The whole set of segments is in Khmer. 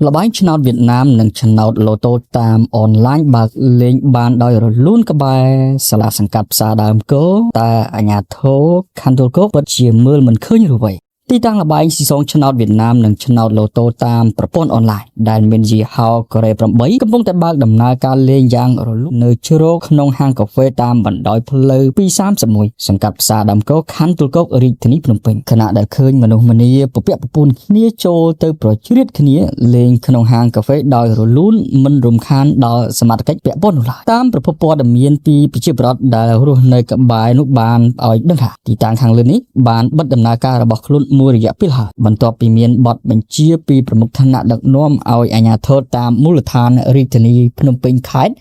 ល្បែងឆ្នោតវៀតណាមនិងឆ្នោតឡូតូតាមអនឡាញបើកលេងបានដោយរលូនក្បែរសាលាសង្កាត់ផ្សារដើមគោតែអាជ្ញាធរខណ្ឌទួលគោពិតជាមើលមិនឃើញឬអ្វីទីតាំងល្បែងស៊ីសងឆ្នោតវៀតណាមនិងឆ្នោតឡូតូតាមប្រព័ន្ធអនឡាញដែលមានយីហោកូរ៉េ8កំពុងតែបើកដំណើរការលេងយ៉ាងរលូននៅជ្រោកក្នុងហាងកាហ្វេតាមបណ្ដោយផ្លូវ231សង្កាត់ផ្សារដើមគោខណ្ឌទួលគោរាជធានីភ្នំពេញខណៈដែលឃើញមនុស្សម្នាពពាក់ពពូនគ្នាចូលទៅប្រជ្រៀតគ្នាលេងក្នុងហាងកាហ្វេដោយរលូនមិនរំខានដល់សមត្ថកិច្ចពាក់ព័ន្ធនោះឡើយតាមប្រភពព័ត៌មានពីប្រជាពលរដ្ឋដែលរស់នៅក្បែរនោះបានឲ្យដឹងថាទីតាំងខាងលើនេះបានបិទដំណើរការរបស់ខ្លួនមួយរយៈពេលហើយបន្ទាប់ពីមានបទបញ្ជាពីប្រមុខឋានៈដឹកនាំឲ្យអាជ្ញាធរតាមមូលដ្ឋានរាជធានីភ្នំពេញខេត្ត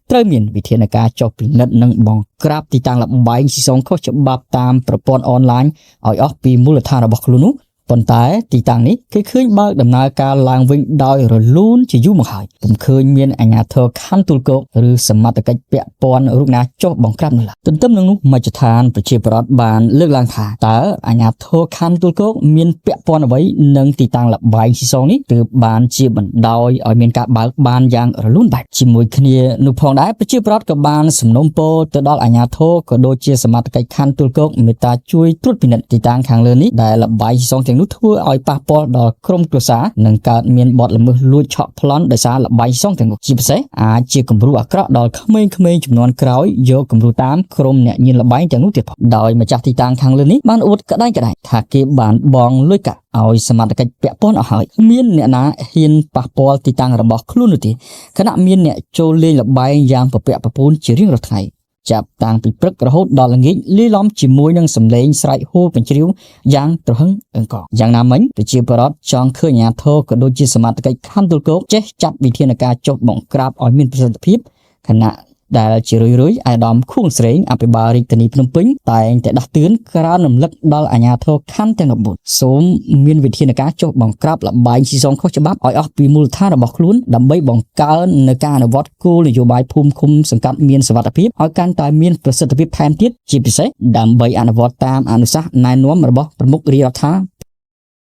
ត្រូវមានវិធានការចុះពិនិត្យនិងបង្ក្រាបទីតាំងល្បែងស៊ីសងខុសច្បាប់តាមប្រព័ន្ធអនឡាញឲ្យអស់ពីមូលដ្ឋានរបស់ខ្លួននោះប៉ុន្តែទីតាំងនេះគេឃើញបើកដំណើរការឡើងវិញដោយរលូនជាយូរមកហើយពុំឃើញមានអាជ្ញាធរខណ្ឌទួលគោឬសមត្ថកិច្ចពាក់ព័ន្ធរូបណាចុះបង្ក្រាបនោះឡើយទន្ទឹមនឹងនោះមជ្ឈដ្ឋានប្រជាពលរដ្ឋបានលើកឡើងថាតើអាជ្ញាធរខណ្ឌទួលគោមានពាក់ព័ន្ធអ្វីនឹងទីតាំងល្បែងស៊ីសងនេះទើបបានជាបណ្ដោយឲ្យមានការបើកបានយ៉ាងរលូនបែបជាមួយគ្នានោះផងដែរប្រជាពលរដ្ឋក៏បានសំណូមពរទៅដល់អាជ្ញាធរក៏ដូចជាសមត្ថកិច្ចខណ្ឌទួលគោមេត្តាជួយត្រួតពិនិត្យទីតាំងខាងលើនេះដែលល្បែងស៊ីសងនោះធ្វើឲ្យប៉ះពាល់ដល់ក្រុមគ្រួសារនិងកើតមានបទល្មើសលួចឆក់ប្លន់ដោយសារល្បែងស៊ីសងទាំងនោះជាពិសេសអាចជាគំរូអាក្រក់ដល់ក្មេងៗចំនួនក្រោយយកគំរូតាមក្រុមអ្នកញៀនល្បែងទាំងនោះទៀតផងដោយម្ចាស់ទីតាំងខាងលើនេះបានអួតក្តែងថាគេបានបងលុយកាក់ឲ្យសមត្ថកិច្ចពាក់ព័ន្ធអស់ហើយមានអ្នកណាហ៊ានប៉ះពាល់ទីតាំងរបស់ខ្លួននោះទេខណៈមានអ្នកចូលលេងល្បែងយ៉ាងពពាក់ពពូនជារៀងរាល់ថ្ងៃចាប់តាំងពីព្រឹករហូតដល់ល្ងាចលាយឡំជាមួយនឹងសម្លេងស្រែកហូរបញ្ជ្រាវយ៉ាងត្រហឹងអង្កយ៉ាងណាមិញប្រជាពលរដ្ឋចង់ឃើញអាជ្ញាធរក៏ដូចជាសមត្ថកិច្ចខណ្ឌទួលគោចេះចាត់វិធានការចុះបង្ក្រាបឲ្យមានប្រសិទ្ធភាពខណៈដែលជារឿយៗអាយដាមខួងស្រេងអភិបាលរាជធានីភ្នំពេញតែងតែដាស់តឿនក្រើនរំលឹកដល់អាជ្ញាធរខណ្ឌទាំង14សូមមានវិធានការចុះបង្ក្រាបល្បែងស៊ីសងខុសច្បាប់ឲ្យអស់ពីមូលដ្ឋានរបស់ខ្លួនដើម្បីបង្កើននៅការអនុវត្តគោលនយោបាយភូមិឃុំសង្កាត់មានសុវត្ថិភាពឲ្យកាន់តែមានប្រសិទ្ធភាពថែមទៀតជាពិសេសដើម្បីអនុវត្តតាមអនុសាសន៍ណែនាំរបស់ប្រមុខរាជរដ្ឋា